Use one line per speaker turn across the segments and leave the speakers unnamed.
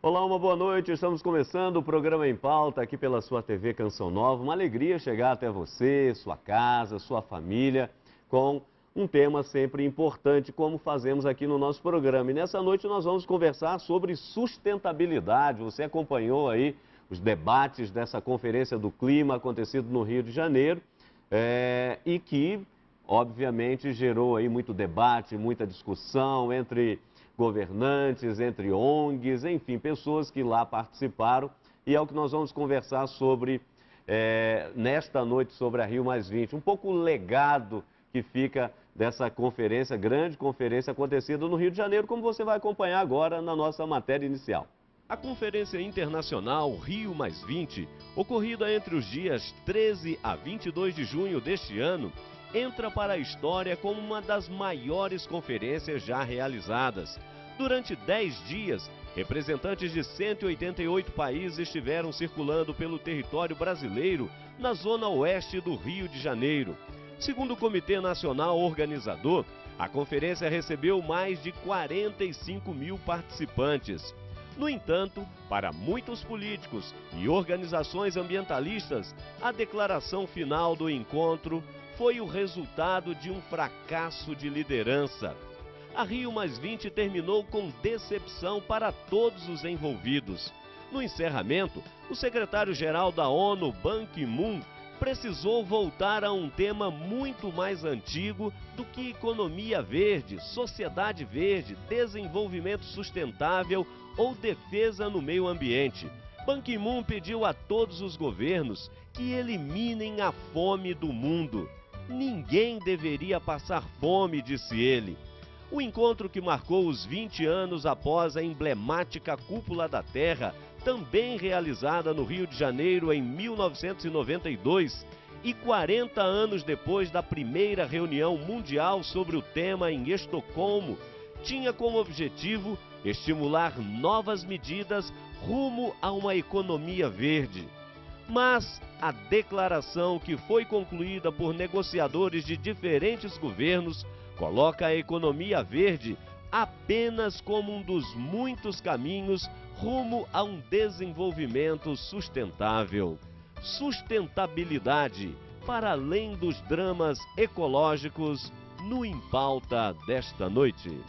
Olá, uma boa noite. Estamos começando o programa Em Pauta aqui pela sua TV Canção Nova. Uma alegria chegar até você, sua casa, sua família, com um tema sempre importante, como fazemos aqui no nosso programa. E nessa noite nós vamos conversar sobre sustentabilidade. Você acompanhou aí os debates dessa Conferência do Clima acontecido no Rio de Janeiro e que, obviamente, gerou aí muito debate, muita discussão entre governantes, entre ONGs, enfim, pessoas que lá participaram. E é o que nós vamos conversar sobre nesta noite sobre a Rio+20. Um pouco o legado que fica dessa conferência, grande conferência acontecida no Rio de Janeiro, como você vai acompanhar agora na nossa matéria inicial. A Conferência Internacional Rio+20, ocorrida entre os dias 13 a 22 de junho deste ano, entra para a história como uma das maiores conferências já realizadas. Durante 10 dias, representantes de 188 países estiveram circulando pelo território brasileiro na zona oeste do Rio de Janeiro. Segundo o Comitê Nacional Organizador, a conferência recebeu mais de 45 mil participantes. No entanto, para muitos políticos e organizações ambientalistas, a declaração final do encontro foi o resultado de um fracasso de liderança. A Rio+20 terminou com decepção para todos os envolvidos. No encerramento, o secretário-geral da ONU, Ban Ki-moon, precisou voltar a um tema muito mais antigo do que economia verde, sociedade verde, desenvolvimento sustentável ou defesa no meio ambiente. Ban Ki-moon pediu a todos os governos que eliminem a fome do mundo. Ninguém deveria passar fome, disse ele. O encontro, que marcou os 20 anos após a emblemática Cúpula da Terra, também realizada no Rio de Janeiro em 1992, e 40 anos depois da primeira reunião mundial sobre o tema em Estocolmo, tinha como objetivo estimular novas medidas rumo a uma economia verde. Mas a declaração, que foi concluída por negociadores de diferentes governos, coloca a economia verde apenas como um dos muitos caminhos rumo a um desenvolvimento sustentável. Sustentabilidade, para além dos dramas ecológicos, no Em Pauta desta noite.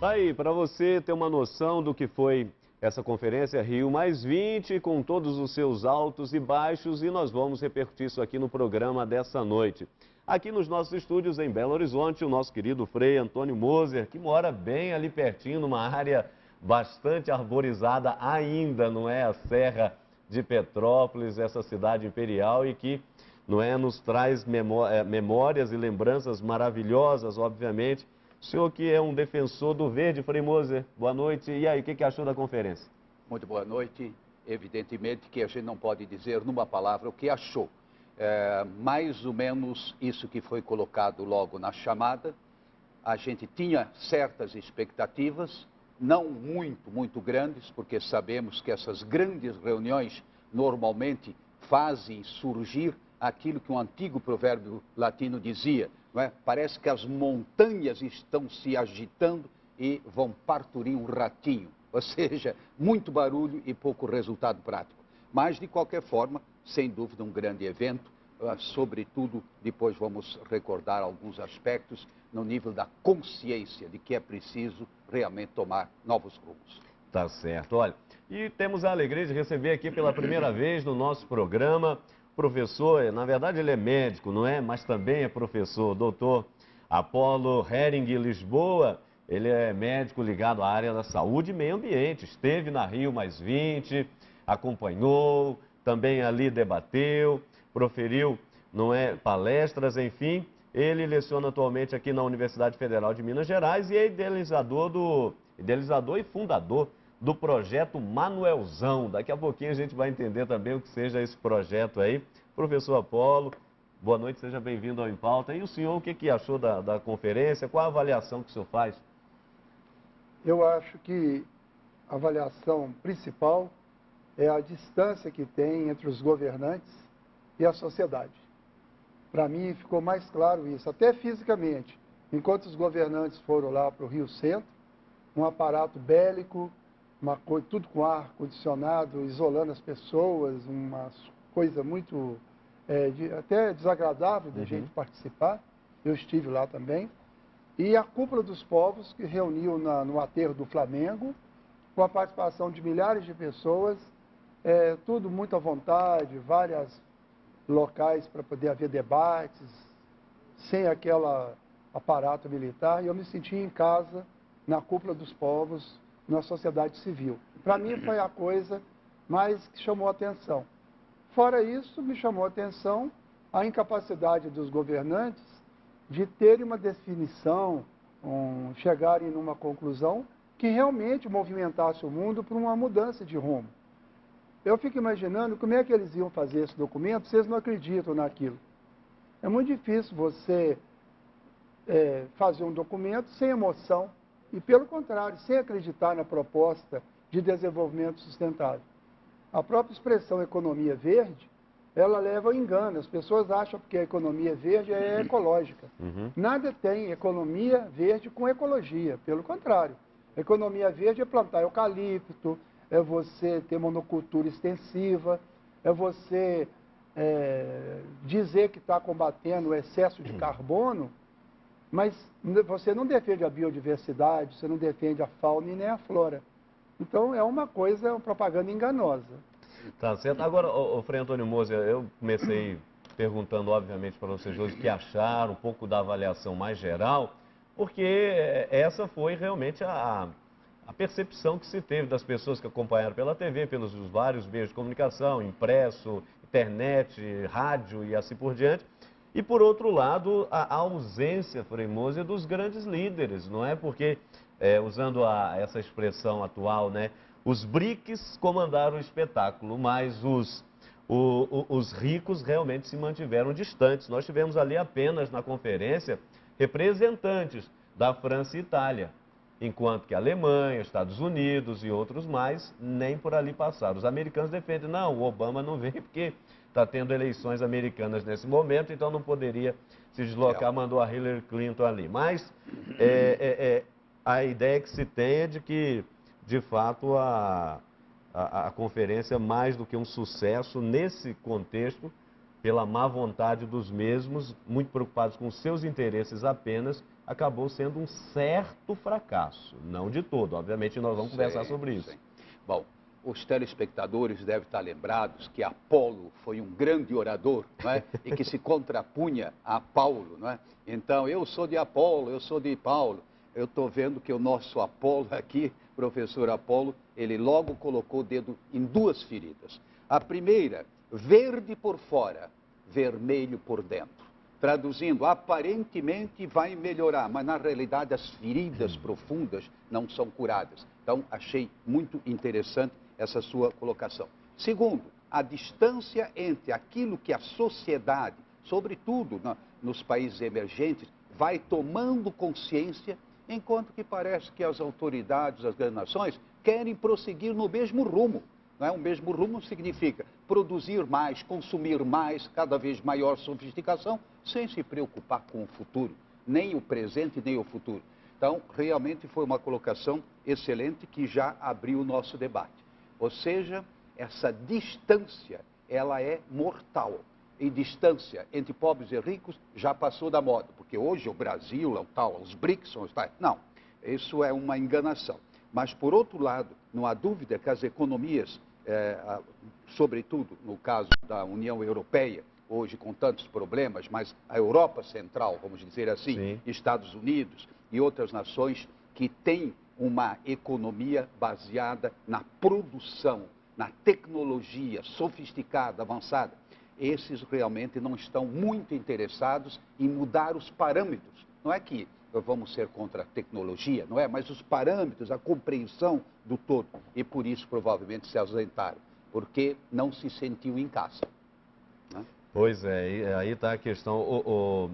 Tá aí, para você ter uma noção do que foi essa conferência Rio+20, com todos os seus altos e baixos, e nós vamos repercutir isso aqui no programa dessa noite. Aqui nos nossos estúdios em Belo Horizonte, o nosso querido Frei Antônio Moser, que mora bem ali pertinho, numa área bastante arborizada ainda, não é? A Serra de Petrópolis, essa cidade imperial, e que, não é, nos traz memórias e lembranças maravilhosas, obviamente. O senhor que é um defensor do verde, Frei Moser, boa noite. E aí, o que achou da conferência?
Muito boa noite. Evidentemente que a gente não pode dizer numa palavra o que achou. Mais ou menos isso que foi colocado logo na chamada. A gente tinha certas expectativas, não muito grandes, porque sabemos que essas grandes reuniões normalmente fazem surgir aquilo que um antigo provérbio latino dizia, não é? Parece que as montanhas estão se agitando e vão parturir um ratinho, ou seja, muito barulho e pouco resultado prático. Mas, de qualquer forma, sem dúvida, um grande evento, sobretudo, depois vamos recordar alguns aspectos no nível da consciência de que é preciso realmente tomar novos rumos.
Tá certo, olha, e temos a alegria de receber aqui pela primeira vez no nosso programa professor, na verdade ele é médico, não é? Mas também é professor, doutor Apolo Hering Lisboa. Ele é médico ligado à área da saúde e meio ambiente, esteve na Rio+20, acompanhou, também ali debateu, proferiu, não é, palestras, enfim. Ele leciona atualmente aqui na Universidade Federal de Minas Gerais e é idealizador e fundador do projeto Manuelzão. Daqui a pouquinho a gente vai entender também o que seja esse projeto aí. Professor Apolo, boa noite, seja bem-vindo ao Em Pauta. E o senhor, o que achou da conferência? Qual a avaliação que o senhor faz?
Eu acho que a avaliação principal é a distância que tem entre os governantes e a sociedade. Para mim ficou mais claro isso, até fisicamente. Enquanto os governantes foram lá para o Rio Centro, um aparato bélico, tudo com ar condicionado, isolando as pessoas, uma coisa muito até desagradável da gente participar. Eu estive lá também. E a Cúpula dos Povos, que reuniu no aterro do Flamengo, com a participação de milhares de pessoas, tudo muito à vontade, vários locais para poder haver debates, sem aquele aparato militar, e eu me senti em casa na Cúpula dos Povos, na sociedade civil. Para mim foi a coisa mais que chamou a atenção. Fora isso, me chamou a atenção a incapacidade dos governantes de terem uma definição, chegarem numa conclusão que realmente movimentasse o mundo para uma mudança de rumo. Eu fico imaginando como é que eles iam fazer esse documento se eles não acreditam naquilo. É muito difícil você fazer um documento sem emoção e, pelo contrário, sem acreditar na proposta de desenvolvimento sustentável. A própria expressão economia verde, ela leva ao engano. As pessoas acham que a economia verde é ecológica. Nada tem economia verde com ecologia, pelo contrário. Economia verde é plantar eucalipto, é você ter monocultura extensiva, é você dizer que está combatendo o excesso de carbono, mas você não defende a biodiversidade, você não defende a fauna e nem a flora. Então é uma propaganda enganosa.
Tá certo. Agora, Frei Antônio Moser, eu comecei perguntando, obviamente, para vocês dois o que acharam, um pouco da avaliação mais geral, porque essa foi realmente a percepção que se teve das pessoas que acompanharam pela TV, pelos vários meios de comunicação, impresso, internet, rádio e assim por diante. E, por outro lado, a ausência, Frei Moser, dos grandes líderes, não é? Porque, usando essa expressão atual, né, os BRICS comandaram o espetáculo, mas os ricos realmente se mantiveram distantes. Nós tivemos ali apenas na conferência representantes da França e Itália, enquanto que a Alemanha, Estados Unidos e outros mais nem por ali passaram. Os americanos defendem, não, o Obama não vem porque está tendo eleições americanas nesse momento, então não poderia se deslocar, mandou a Hillary Clinton ali. Mas a ideia que se tem é de que, de fato, a conferência, mais do que um sucesso nesse contexto, pela má vontade dos mesmos, muito preocupados com seus interesses apenas, acabou sendo um certo fracasso. Não de todo, obviamente nós vamos conversar sobre isso.
Sim. Bom, os telespectadores devem estar lembrados que Apolo foi um grande orador, não é? E que se contrapunha a Paulo, não é? Então, eu sou de Apolo, eu sou de Paulo. Eu estou vendo que o nosso Apolo aqui, professor Apolo, ele logo colocou o dedo em duas feridas. A primeira, verde por fora, vermelho por dentro. Traduzindo, aparentemente vai melhorar, mas na realidade as feridas profundas não são curadas. Então, achei muito interessante essa sua colocação. Segundo, a distância entre aquilo que a sociedade, sobretudo nos países emergentes, vai tomando consciência, enquanto que parece que as autoridades das grandes nações querem prosseguir no mesmo rumo. Não é? O mesmo rumo significa produzir mais, consumir mais, cada vez maior sofisticação, sem se preocupar com o futuro, nem o presente, nem o futuro. Então, realmente foi uma colocação excelente que já abriu o nosso debate. Ou seja, essa distância, ela é mortal. E distância entre pobres e ricos já passou da moda, porque hoje o Brasil é o tal, os BRICS são os tais. Não, isso é uma enganação. Mas, por outro lado, não há dúvida que as economias, sobretudo no caso da União Europeia, hoje com tantos problemas, mas a Europa Central, vamos dizer assim,
Sim.
Estados Unidos e outras nações que têm uma economia baseada na produção, na tecnologia sofisticada, avançada, esses realmente não estão muito interessados em mudar os parâmetros. Não é que vamos ser contra a tecnologia, não é? Mas os parâmetros, a compreensão do todo. E por isso provavelmente se ausentaram, porque não se sentiu em casa. Né?
Pois é, aí está a questão.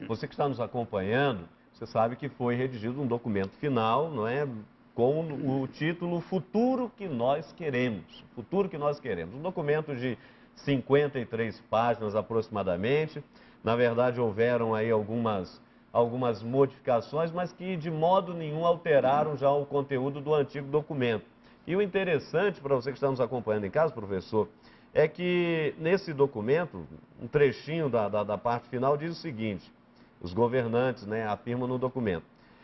Você que está nos acompanhando, você sabe que foi redigido um documento final, não é? Com o título Futuro que Nós Queremos. Futuro que Nós Queremos. Um documento de 53 páginas aproximadamente. Na verdade, houveram aí algumas modificações, mas que de modo nenhum alteraram já o conteúdo do antigo documento, E o interessante, para você que está nos acompanhando em casa, professor, é que nesse documento, um trechinho da parte final diz o seguinte, os governantes, né, afirmam no documento: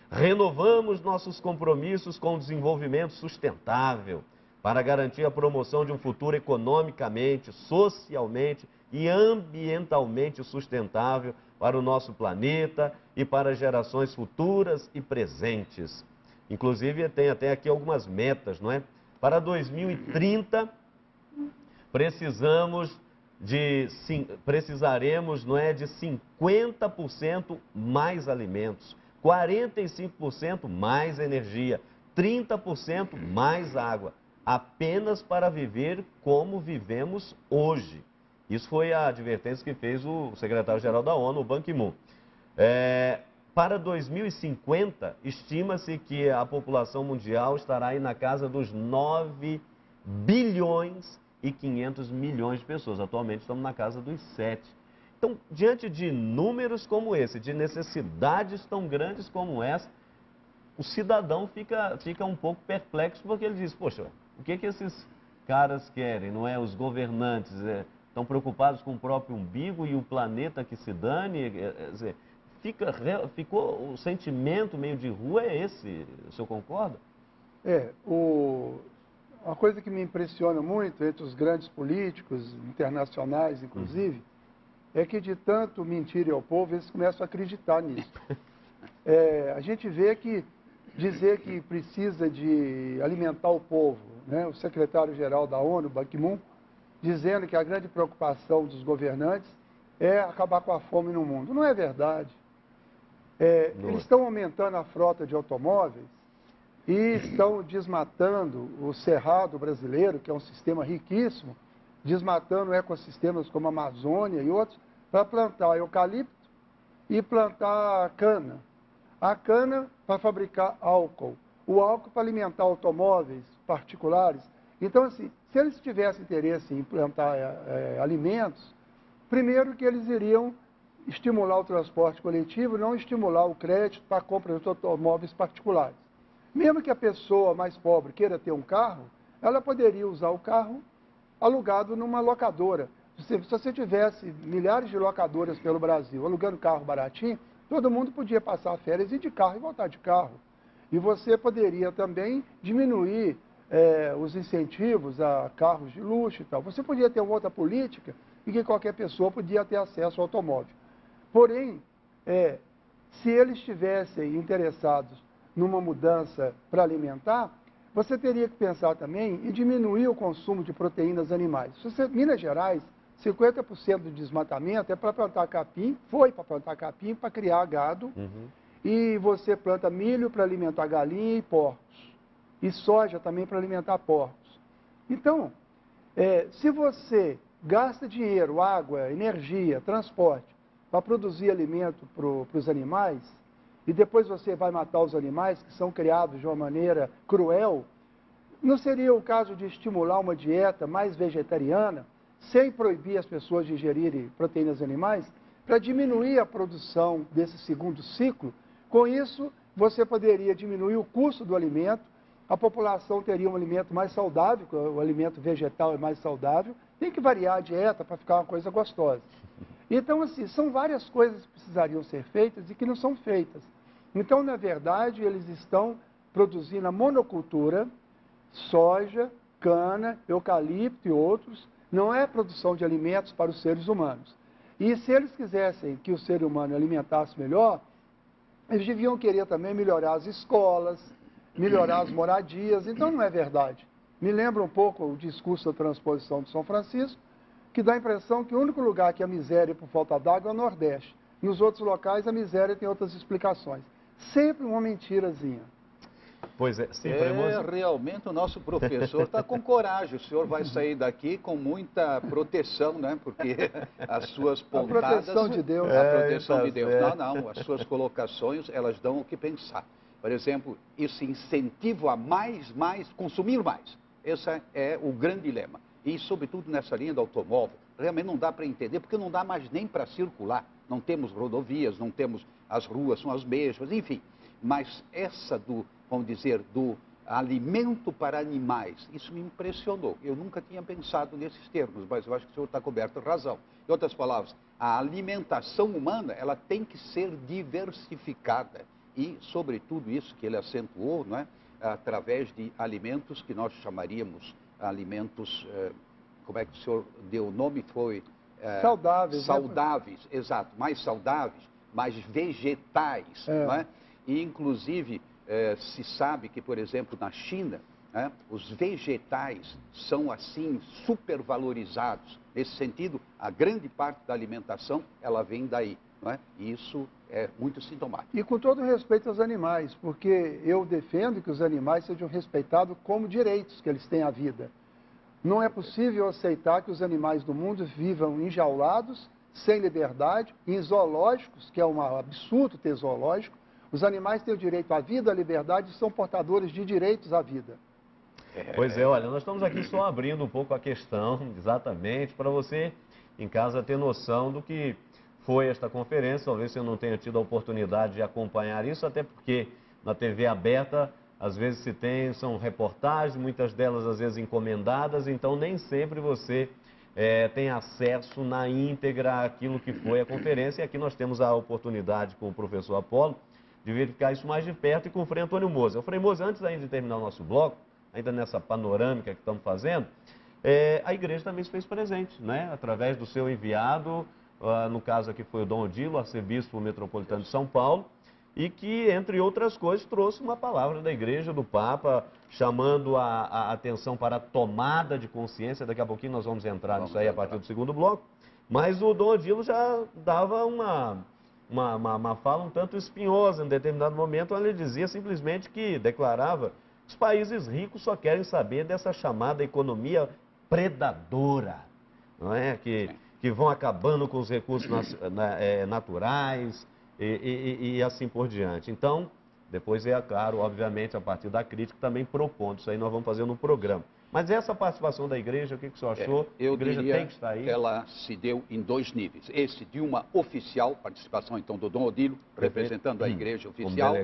renovamos nossos compromissos com o desenvolvimento sustentável para garantir a promoção de um futuro economicamente, socialmente e ambientalmente sustentável para o nosso planeta e para gerações futuras e presentes. Inclusive, tem até aqui algumas metas, não é? Para 2030, precisaremos, não é, de 50% mais alimentos, 45% mais energia, 30% mais água, apenas para viver como vivemos hoje. Isso foi a advertência que fez o secretário-geral da ONU, o Ban Ki-moon. Para 2050, estima-se que a população mundial estará aí na casa dos 9 bilhões e 500 milhões de pessoas. Atualmente estamos na casa dos 7. Então, diante de números como esse, de necessidades tão grandes como essa, o cidadão fica um pouco perplexo, porque ele diz, poxa, o que esses caras querem, não é? Os governantes estão preocupados com o próprio umbigo e o planeta que se dane, ficou o sentimento meio de rua é esse, o senhor concorda?
Uma coisa que me impressiona muito entre os grandes políticos internacionais, inclusive, é que de tanto mentirem ao povo, eles começam a acreditar nisso. A gente vê que dizer que precisa de alimentar o povo, né? O secretário-geral da ONU, Ban Ki-moon, dizendo que a grande preocupação dos governantes é acabar com a fome no mundo. Não é verdade. Eles estão aumentando a frota de automóveis e estão desmatando o cerrado brasileiro, que é um sistema riquíssimo, desmatando ecossistemas como a Amazônia e outros, para plantar eucalipto e plantar cana. A cana para fabricar álcool, o álcool para alimentar automóveis particulares. Então, assim, se eles tivessem interesse em plantar alimentos, primeiro que eles iriam estimular o transporte coletivo, não estimular o crédito para a compra de automóveis particulares. Mesmo que a pessoa mais pobre queira ter um carro, ela poderia usar o carro alugado numa locadora. Se você tivesse milhares de locadoras pelo Brasil alugando carro baratinho, todo mundo podia passar férias e ir de carro e voltar de carro. E você poderia também diminuir os incentivos a carros de luxo e tal. Você podia ter uma outra política em que qualquer pessoa podia ter acesso ao automóvel. Porém, se eles estivessem interessados numa mudança para alimentar, você teria que pensar também em diminuir o consumo de proteínas animais. Minas Gerais, 50% do desmatamento é para plantar capim, foi para plantar capim, para criar gado, e você planta milho para alimentar galinha e porcos, e soja também para alimentar porcos. Então, se você gasta dinheiro, água, energia, transporte, para produzir alimento para os animais, e depois você vai matar os animais que são criados de uma maneira cruel, não seria o caso de estimular uma dieta mais vegetariana, sem proibir as pessoas de ingerirem proteínas animais, para diminuir a produção desse segundo ciclo? Com isso, você poderia diminuir o custo do alimento, a população teria um alimento mais saudável, o alimento vegetal é mais saudável, tem que variar a dieta para ficar uma coisa gostosa. Então, assim, são várias coisas que precisariam ser feitas e que não são feitas. Então, na verdade, eles estão produzindo a monocultura, soja, cana, eucalipto e outros, não é produção de alimentos para os seres humanos. E se eles quisessem que o ser humano alimentasse melhor, eles deviam querer também melhorar as escolas, melhorar as moradias. Então, não é verdade. Me lembra um pouco o discurso da transposição de São Francisco, que dá a impressão que o único lugar que a miséria por falta d'água é o Nordeste. Nos outros locais, a miséria tem outras explicações. Sempre uma mentirazinha.
Pois é, sim,
realmente o nosso professor está com coragem. O senhor vai sair daqui com muita proteção, né? Porque as suas pontadas...
A proteção de Deus.
A proteção de Deus. Não, as suas colocações, elas dão o que pensar. Por exemplo, esse incentivo a consumir mais. Esse é o grande dilema. E, sobretudo, nessa linha do automóvel, realmente não dá para entender, porque não dá mais nem para circular. Não temos rodovias, não temos as ruas, são as mesmas, enfim. Mas essa vamos dizer, alimento para animais. Isso me impressionou. Eu nunca tinha pensado nesses termos, mas eu acho que o senhor está coberto de razão. Em outras palavras, a alimentação humana, ela tem que ser diversificada. E, sobretudo, isso que ele acentuou, não é? Através de alimentos que nós chamaríamos alimentos, como é que o senhor deu o nome? Foi...
saudáveis.
Saudáveis, né? Exato. Mais saudáveis, mais vegetais, não é? E, inclusive, se sabe que, por exemplo, na China, os vegetais são, assim, supervalorizados. Nesse sentido, a grande parte da alimentação, ela vem daí, não é? E isso é muito sintomático.
E com todo respeito aos animais, porque eu defendo que os animais sejam respeitados como direitos que eles têm à vida. Não é possível aceitar que os animais do mundo vivam enjaulados, sem liberdade, em zoológicos, que é um absurdo ter zoológico. Os animais têm o direito à vida, à liberdade e são portadores de direitos à vida.
Pois é, olha, nós estamos aqui só abrindo um pouco a questão, exatamente, para você em casa ter noção do que foi esta conferência. Talvez você não tenha tido a oportunidade de acompanhar isso, até porque na TV aberta, às vezes são reportagens, muitas delas às vezes encomendadas, então nem sempre você tem acesso na íntegra àquilo que foi a conferência. E aqui nós temos a oportunidade com o professor Apolo de verificar isso mais de perto e com o Frei Antônio Moser. O Frei Moser, antes ainda de terminar o nosso bloco, ainda nessa panorâmica que estamos fazendo, a igreja também se fez presente, né? Através do seu enviado, no caso aqui foi o Dom Odilo, arcebispo metropolitano de São Paulo, e que, entre outras coisas, trouxe uma palavra da igreja, do Papa, chamando a atenção para a tomada de consciência. Daqui a pouquinho nós vamos entrar nisso aí a partir do segundo bloco. Mas o Dom Odilo já dava uma fala um tanto espinhosa em determinado momento, onde ele dizia simplesmente que declarava: os países ricos só querem saber dessa chamada economia predadora, não é? Que vão acabando com os recursos naturais e assim por diante. Então, depois claro, obviamente, a partir da crítica também propondo. Isso aí nós vamos fazer no programa. Mas essa participação da igreja, o que o senhor achou?
Eu
a igreja
diria
tem que estar aí?
Que ela se deu em dois níveis. Esse de uma oficial, participação então do Dom Odilo, representando a igreja oficial,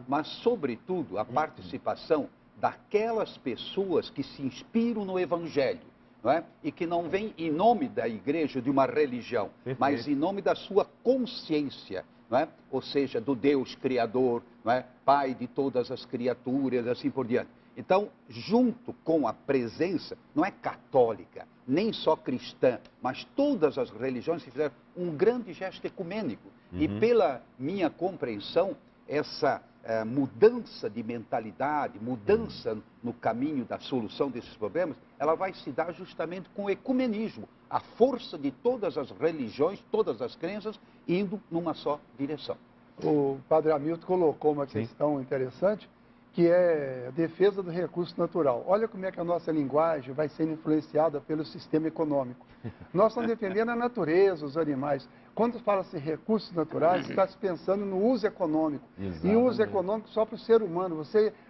mas sobretudo a participação daquelas pessoas que se inspiram no Evangelho, não é? E que não vêm em nome da igreja, de uma religião, mas em nome da sua consciência, não é? Ou seja, do Deus Criador, não é? Pai de todas as criaturas, assim por diante. Então, junto com a presença, não é católica, nem só cristã, mas todas as religiões que fizeram um grande gesto ecumênico. E pela minha compreensão, essa mudança de mentalidade, mudança no caminho da solução desses problemas, ela vai se dar justamente com o ecumenismo, a força de todas as religiões, todas as crenças, indo numa só direção.
O padre Hamilton colocou uma questão interessante, que é a defesa do recurso natural. Olha como é que a nossa linguagem vai sendo influenciada pelo sistema econômico. Nós estamos defendendo a natureza, os animais. Quando fala-se recursos naturais, está se pensando no uso econômico. Exatamente. E uso econômico só para o ser humano.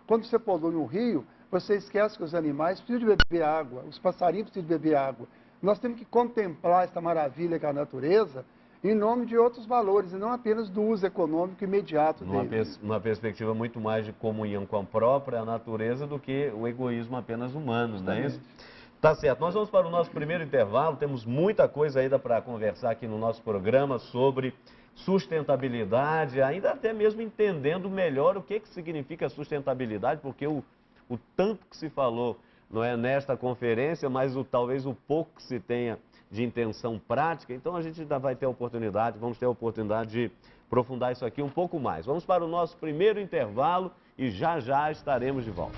Quando você polui um rio, você esquece que os animais precisam de beber água, os passarinhos precisam de beber água. Nós temos que contemplar esta maravilha que é a natureza, em nome de outros valores, e não apenas do uso econômico imediato dele.
Numa perspectiva muito mais de comunhão com a própria natureza do que o egoísmo apenas humano, não é isso? Tá certo, nós vamos para o nosso primeiro intervalo, temos muita coisa ainda para conversar aqui no nosso programa sobre sustentabilidade, ainda até mesmo entendendo melhor o que significa sustentabilidade, porque o tanto que se falou não é nesta conferência, mas talvez o pouco que se tenha de intenção prática, então a gente ainda vai ter a oportunidade, vamos ter a oportunidade de aprofundar isso aqui um pouco mais. Vamos para o nosso primeiro intervalo e já já estaremos de volta.